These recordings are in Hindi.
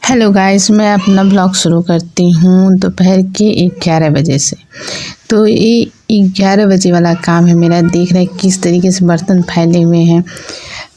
हेलो गाइस, मैं अपना ब्लॉग शुरू करती हूँ दोपहर के 11 बजे से। तो ये 11 बजे वाला काम है मेरा। देख रहे हैं किस तरीके से बर्तन फैले हुए हैं।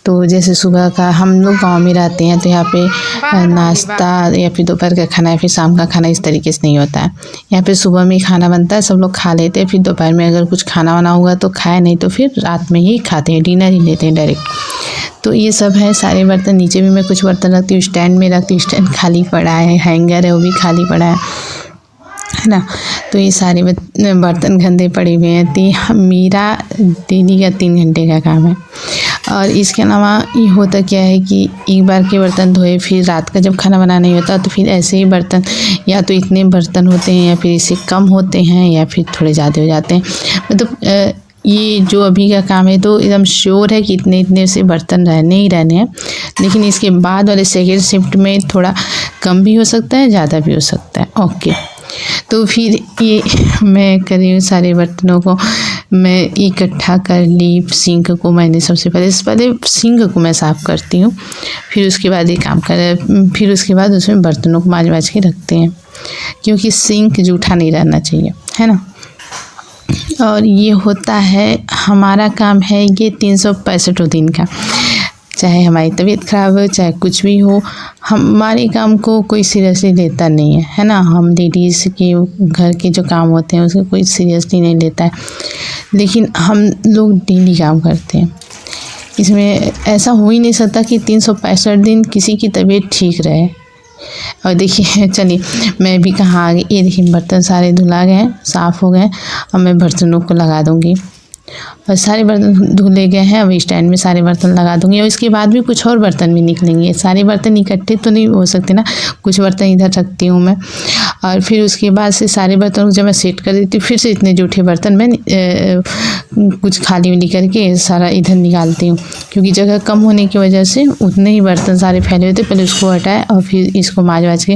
तो जैसे सुबह का हम लोग गांव में रहते हैं तो यहाँ पे नाश्ता या फिर दोपहर का खाना या फिर शाम का खाना इस तरीके से नहीं होता है। यहाँ पे सुबह में ही खाना बनता है, सब लोग खा लेते हैं, फिर दोपहर में अगर कुछ खाना वाना हुआ तो खाए, नहीं तो फिर रात में ही खाते हैं, डिनर ही लेते हैं डायरेक्ट। तो ये सब है सारे बर्तन। नीचे भी मैं कुछ बर्तन रखती हूँ, स्टैंड में रखती हूँ, स्टैंड खाली पड़ा है, हैंगर है वो भी खाली पड़ा है ना। तो ये सारे बर्तन गंदे पड़े हुए हैं। तो मेरा डेली का 3 घंटे का काम है। और इसके अलावा ये होता क्या है कि एक बार के बर्तन धोए, फिर रात का जब खाना बनाना नहीं होता तो फिर ऐसे ही बर्तन, या तो इतने बर्तन होते हैं या फिर इससे कम होते हैं या फिर थोड़े ज़्यादा हो जाते हैं। मतलब ये जो अभी का काम है तो एकदम श्योर है कि इतने से बर्तन रहने ही रहने हैं। लेकिन इसके बाद वाले सेकेंड शिफ्ट में थोड़ा कम भी हो सकता है, ज़्यादा भी हो सकता है। ओके, तो फिर ये मैं कर रही हूँ, सारे बर्तनों को मैं इकट्ठा कर ली। सिंक को मैंने सबसे पहले सिंक को मैं साफ़ करती हूँ, फिर उसके बाद ये काम फिर उसके बाद उसमें बर्तनों को मांज के रखते हैं, क्योंकि सिंक जूठा नहीं रहना चाहिए, है ना। और ये होता है हमारा काम है ये 365 दिन का। चाहे हमारी तबीयत ख़राब हो, चाहे कुछ भी हो, हमारे काम को कोई सीरियसली लेता नहीं है ना। हम लेडीज़ के घर के जो काम होते हैं उसको कोई सीरियसली नहीं लेता है, लेकिन हम लोग डेली काम करते हैं। इसमें ऐसा हो ही नहीं सकता कि 365 दिन किसी की तबीयत ठीक रहे। और देखिए, चलिए मैं भी कहाँ आ गई। ये देखिए बर्तन सारे धुला गए हैं, साफ़ हो गए। अब मैं बर्तनों को लगा दूँगी और सारे बर्तन धुले गए हैं। अब स्टैंड में सारे बर्तन लगा दूँगी और इसके बाद भी कुछ और बर्तन भी निकलेंगे। सारे बर्तन इकट्ठे तो नहीं हो सकते ना, कुछ बर्तन इधर रखती हूँ मैं। और फिर उसके बाद से सारे बर्तनों को जब मैं सेट कर देती हूँ, फिर से इतने जूठे बर्तन मैं कुछ खाली वाली करके सारा इधर निकालती हूँ, क्योंकि जगह कम होने की वजह से उतने ही बर्तन सारे फैले हुए थे। पहले उसको हटाए और फिर इसको मांज के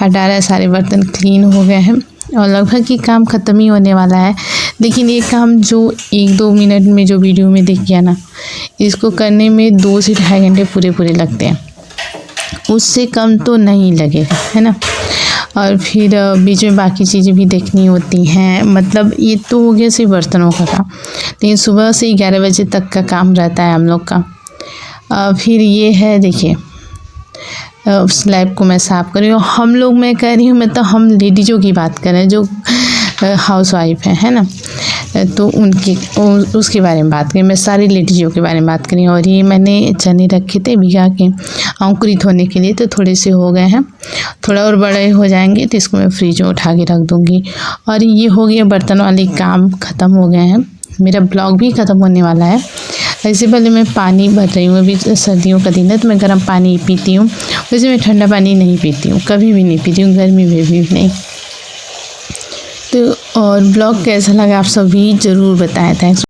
हटा रहा है। सारे बर्तन क्लीन हो गए हैं और लगभग कि काम ख़त्म ही होने वाला है। लेकिन ये काम जो 1-2 मिनट में जो वीडियो में दिख गया ना, इसको करने में 2 से 2.5 घंटे पूरे लगते हैं, उससे कम तो नहीं लगेगा, है ना। और फिर बीच में बाकी चीज़ें भी देखनी होती हैं। मतलब ये तो हो गया सिर्फ बर्तनों का काम, लेकिन सुबह से 11 बजे तक का काम रहता है हम लोग का। फिर ये है, देखिए स्लैब को मैं साफ़ कर रही हूँ। हम लोग मैं कह रही हूँ, मतलब हम लेडीज़ों की बात कर रहे हैं जो हाउस वाइफ है ना, तो उनकी उसके बारे में बात करें। मैं सारी लेडीज़ों के बारे में बात करी। और ये मैंने चने रखे थे भिगा के अंकुरित होने के लिए, तो थोड़े से हो गए हैं, थोड़ा और बड़े हो जाएंगे तो इसको मैं फ्रिज में उठा के रख दूँगी। और ये हो गया, बर्तन वाले काम ख़त्म हो गए हैं। मेरा ब्लॉग भी ख़त्म होने वाला है। इससे पहले मैं पानी भर रही हूँ। अभी सर्दियों का दिन है तो मैं गर्म पानी पीती हूँ, वैसे मैं ठंडा पानी नहीं पीती हूँ, कभी भी नहीं पीती हूँ, गर्मी में भी नहीं। तो और ब्लॉग कैसा लगा आप सभी ज़रूर बताएं। थैंक्स।